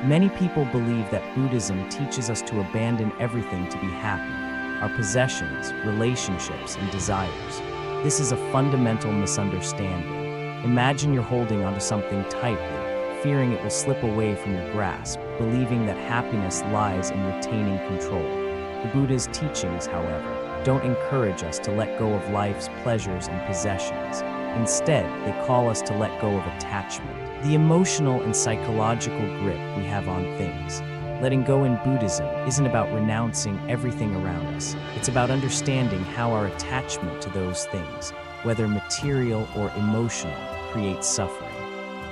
Many people believe that Buddhism teaches us to abandon everything to be happy, our possessions, relationships, and desires. This is a fundamental misunderstanding. Imagine you're holding onto something tightly, fearing it will slip away from your grasp, believing that happiness lies in retaining control. The Buddha's teachings, however, don't encourage us to let go of life's pleasures and possessions. Instead, they call us to let go of attachment, the emotional and psychological grip we have on things. Letting go in Buddhism isn't about renouncing everything around us. It's about understanding how our attachment to those things, whether material or emotional, creates suffering.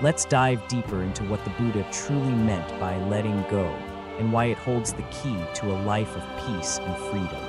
Let's dive deeper into what the Buddha truly meant by letting go and why it holds the key to a life of peace and freedom.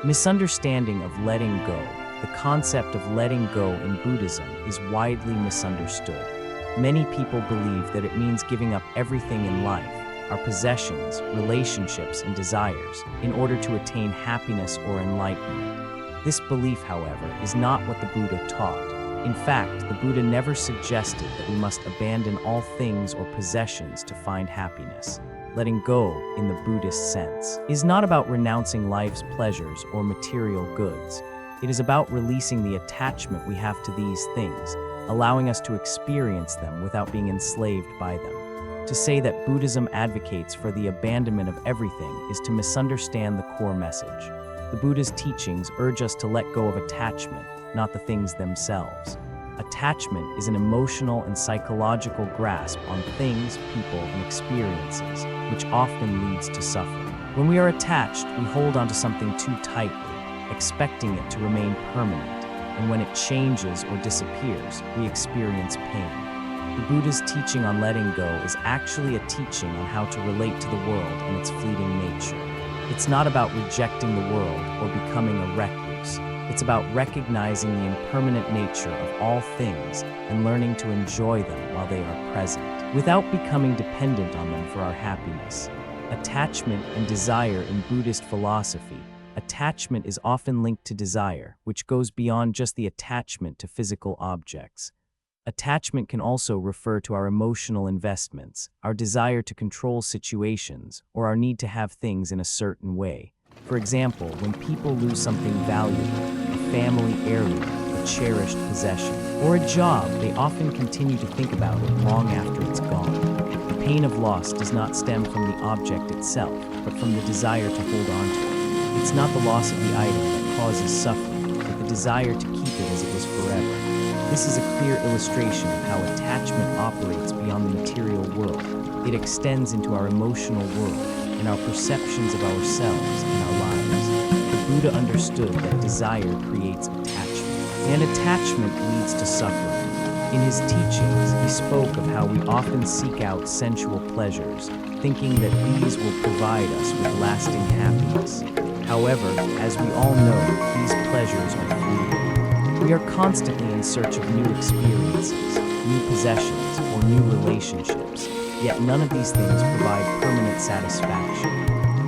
Misunderstanding of letting go. The concept of letting go in Buddhism is widely misunderstood. Many people believe that it means giving up everything in life, our possessions, relationships, and desires, in order to attain happiness or enlightenment. This belief, however, is not what the Buddha taught. In fact, the Buddha never suggested that we must abandon all things or possessions to find happiness. Letting go, in the Buddhist sense, is not about renouncing life's pleasures or material goods. It is about releasing the attachment we have to these things, allowing us to experience them without being enslaved by them. To say that Buddhism advocates for the abandonment of everything is to misunderstand the core message. The Buddha's teachings urge us to let go of attachment, not the things themselves. Attachment is an emotional and psychological grasp on things, people, and experiences, which often leads to suffering. When we are attached, we hold onto something too tightly, expecting it to remain permanent, and when it changes or disappears, we experience pain. The Buddha's teaching on letting go is actually a teaching on how to relate to the world and its fleeting nature. It's not about rejecting the world or becoming a recluse. It's about recognizing the impermanent nature of all things and learning to enjoy them while they are present, without becoming dependent on them for our happiness. Attachment and desire in Buddhist philosophy. Attachment is often linked to desire, which goes beyond just the attachment to physical objects. Attachment can also refer to our emotional investments, our desire to control situations, or our need to have things in a certain way. For example, when people lose something valuable, a family heirloom, a cherished possession, or a job, they often continue to think about it long after it's gone. The pain of loss does not stem from the object itself, but from the desire to hold on to it. It's not the loss of the item that causes suffering, but the desire to keep it as it was forever. This is a clear illustration of how attachment operates beyond the material world. It extends into our emotional world and our perceptions of ourselves and our lives. The Buddha understood that desire creates attachment, and attachment leads to suffering. In his teachings, he spoke of how we often seek out sensual pleasures, thinking that these will provide us with lasting happiness. However, as we all know, these pleasures are fleeting. We are constantly in search of new experiences, new possessions, or new relationships, yet none of these things provide permanent satisfaction.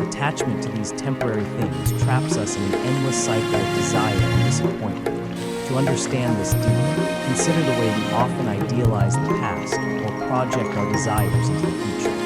Attachment to these temporary things traps us in an endless cycle of desire and disappointment. To understand this deeply, consider the way we often idealize the past or project our desires into the future.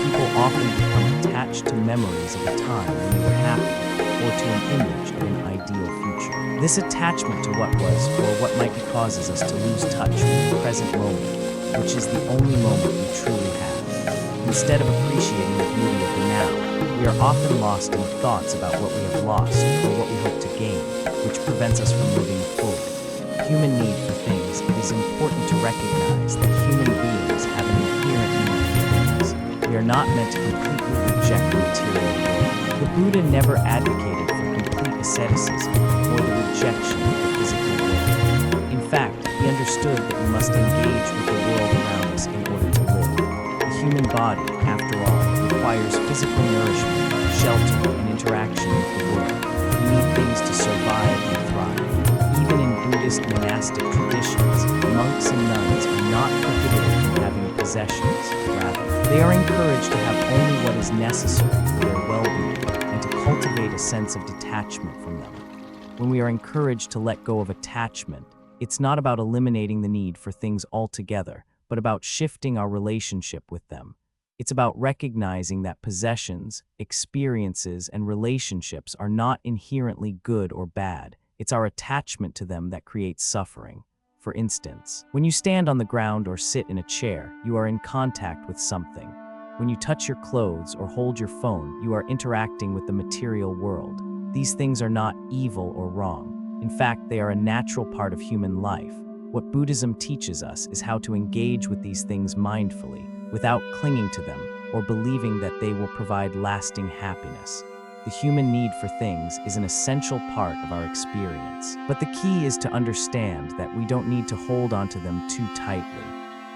People often become attached to memories of a time when they were happy, or to an image of an ideal future. This attachment to what was or what might be causes us to lose touch with the present moment, which is the only moment we truly have. Instead of appreciating the beauty of the now, we are often lost in thoughts about what we have lost or what we hope to gain, which prevents us from moving forward. Human need for things. It is important to recognize that human beings have an inherent need for things. We are not meant to completely reject the material world. The Buddha never advocated for complete asceticism or the rejection of the physical world. In fact, he understood that we must engage with the world around us in order to live. The human body, after all, requires physical nourishment, shelter, and interaction with the world. We need things to survive and thrive. Even in Buddhist monastic traditions, monks and nuns are not prohibited from having possessions. Rather, they are encouraged to have only what is necessary for their well-being and to cultivate a sense of detachment from them. When we are encouraged to let go of attachment, it's not about eliminating the need for things altogether, but about shifting our relationship with them. It's about recognizing that possessions, experiences, and relationships are not inherently good or bad. It's our attachment to them that creates suffering. For instance, when you stand on the ground or sit in a chair, you are in contact with something. When you touch your clothes or hold your phone, you are interacting with the material world. These things are not evil or wrong. In fact, they are a natural part of human life. What Buddhism teaches us is how to engage with these things mindfully, without clinging to them or believing that they will provide lasting happiness. The human need for things is an essential part of our experience. But the key is to understand that we don't need to hold onto them too tightly.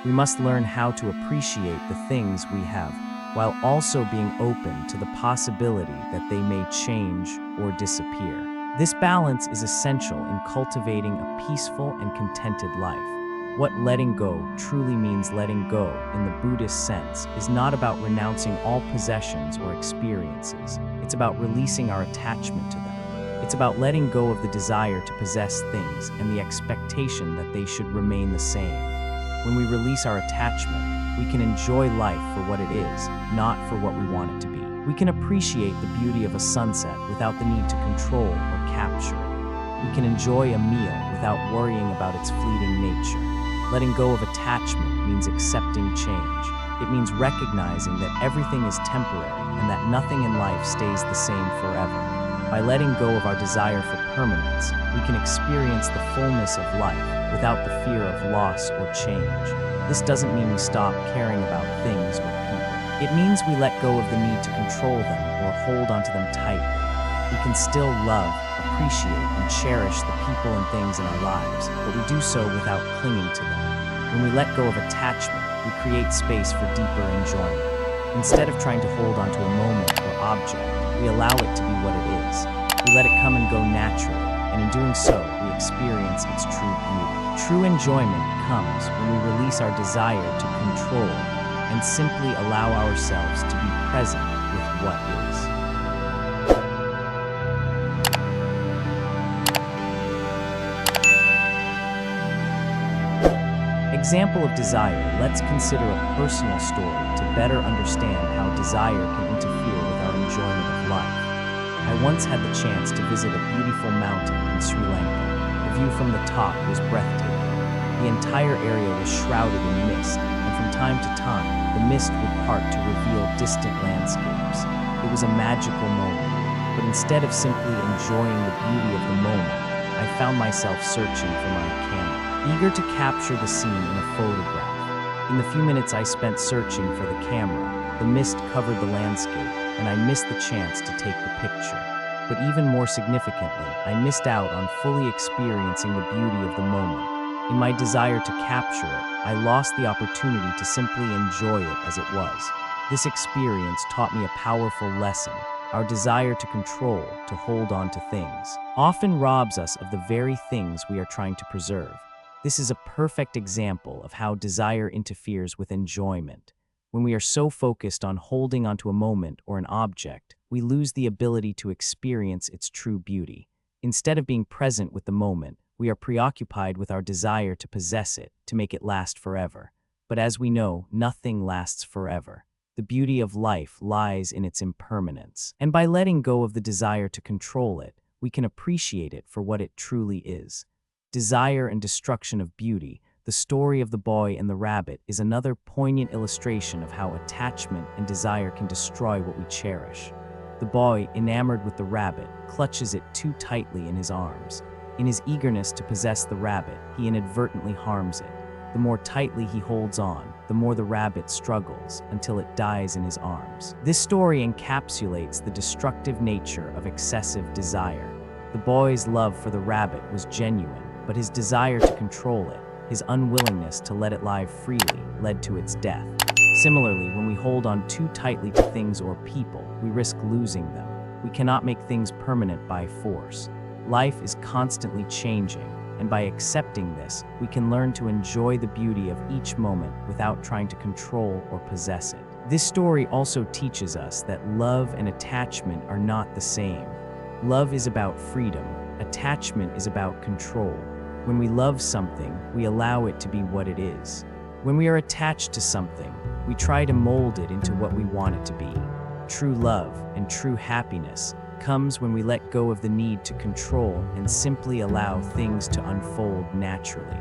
We must learn how to appreciate the things we have, while also being open to the possibility that they may change or disappear. This balance is essential in cultivating a peaceful and contented life. What letting go truly means letting go, in the Buddhist sense, is not about renouncing all possessions or experiences. It's about releasing our attachment to them. It's about letting go of the desire to possess things and the expectation that they should remain the same. When we release our attachment, we can enjoy life for what it is, not for what we want it to be. We can appreciate the beauty of a sunset without the need to control or capture it. We can enjoy a meal without worrying about its fleeting nature. Letting go of attachment means accepting change. It means recognizing that everything is temporary and that nothing in life stays the same forever. By letting go of our desire for permanence, we can experience the fullness of life without the fear of loss or change. This doesn't mean we stop caring about things or people. It means we let go of the need to control them or hold onto them tightly. We can still love, appreciate, and cherish the people and things in our lives, but we do so without clinging to them. When we let go of attachment, we create space for deeper enjoyment. Instead of trying to hold onto a moment or object, we allow it to be what it is. We let it come and go naturally, and in doing so, we experience its true beauty. True enjoyment comes when we release our desire to control and simply allow ourselves to be present with what is. Example of desire, let's consider a personal story to better understand how desire can interfere with our enjoyment of life. I once had the chance to visit a beautiful mountain in Sri Lanka. The view from the top was breathtaking. The entire area was shrouded in mist, and from time to time, the mist would part to reveal distant landscapes. It was a magical moment, but instead of simply enjoying the beauty of the moment, I found myself searching for my camera, eager to capture the scene in a photograph. In the few minutes I spent searching for the camera, the mist covered the landscape, and I missed the chance to take the picture. But even more significantly, I missed out on fully experiencing the beauty of the moment. In my desire to capture it, I lost the opportunity to simply enjoy it as it was. This experience taught me a powerful lesson. Our desire to control, to hold on to things, often robs us of the very things we are trying to preserve. This is a perfect example of how desire interferes with enjoyment. When we are so focused on holding onto a moment or an object, we lose the ability to experience its true beauty. Instead of being present with the moment, we are preoccupied with our desire to possess it, to make it last forever. But as we know, nothing lasts forever. The beauty of life lies in its impermanence. And by letting go of the desire to control it, we can appreciate it for what it truly is. Desire and destruction of beauty, the story of the boy and the rabbit, is another poignant illustration of how attachment and desire can destroy what we cherish. The boy, enamored with the rabbit, clutches it too tightly in his arms. In his eagerness to possess the rabbit, he inadvertently harms it. The more tightly he holds on, the more the rabbit struggles until it dies in his arms. This story encapsulates the destructive nature of excessive desire. The boy's love for the rabbit was genuine, but his desire to control it, his unwillingness to let it live freely, led to its death. Similarly, when we hold on too tightly to things or people, we risk losing them. We cannot make things permanent by force. Life is constantly changing, and by accepting this, we can learn to enjoy the beauty of each moment without trying to control or possess it. This story also teaches us that love and attachment are not the same. Love is about freedom, attachment is about control. When we love something, we allow it to be what it is. When we are attached to something, we try to mold it into what we want it to be. True love and true happiness comes when we let go of the need to control and simply allow things to unfold naturally.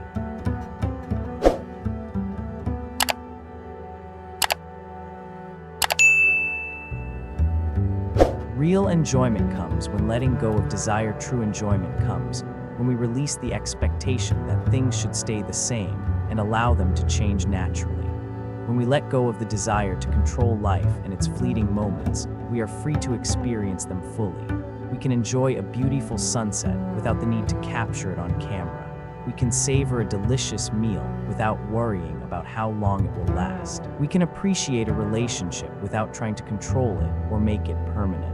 Real enjoyment comes when letting go of desire. True enjoyment comes when we release the expectation that things should stay the same and allow them to change naturally. When we let go of the desire to control life and its fleeting moments, we are free to experience them fully. We can enjoy a beautiful sunset without the need to capture it on camera. We can savor a delicious meal without worrying about how long it will last. We can appreciate a relationship without trying to control it or make it permanent.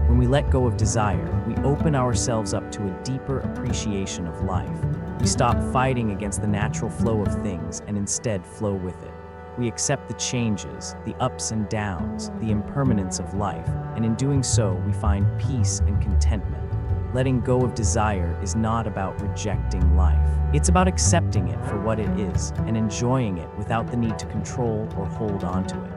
When we let go of desire, we open ourselves up to a deeper appreciation of life. We stop fighting against the natural flow of things and instead flow with it. We accept the changes, the ups and downs, the impermanence of life, and in doing so, we find peace and contentment. Letting go of desire is not about rejecting life. It's about accepting it for what it is and enjoying it without the need to control or hold on to it.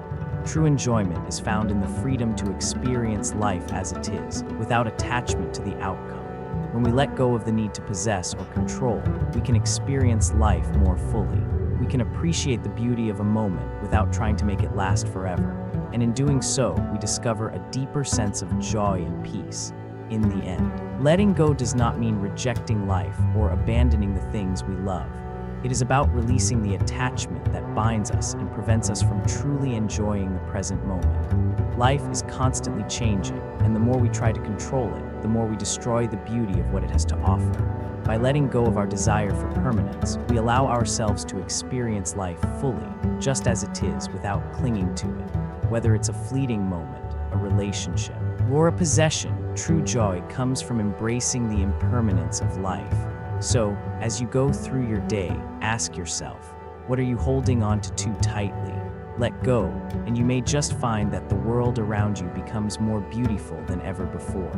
True enjoyment is found in the freedom to experience life as it is, without attachment to the outcome. When we let go of the need to possess or control, we can experience life more fully. We can appreciate the beauty of a moment without trying to make it last forever. And in doing so, we discover a deeper sense of joy and peace. In the end, letting go does not mean rejecting life or abandoning the things we love. It is about releasing the attachment that binds us and prevents us from truly enjoying the present moment. Life is constantly changing, and the more we try to control it, the more we destroy the beauty of what it has to offer. By letting go of our desire for permanence, we allow ourselves to experience life fully, just as it is, without clinging to it. Whether it's a fleeting moment, a relationship, or a possession, true joy comes from embracing the impermanence of life. So, as you go through your day, ask yourself, what are you holding on to too tightly? Let go, and you may just find that the world around you becomes more beautiful than ever before.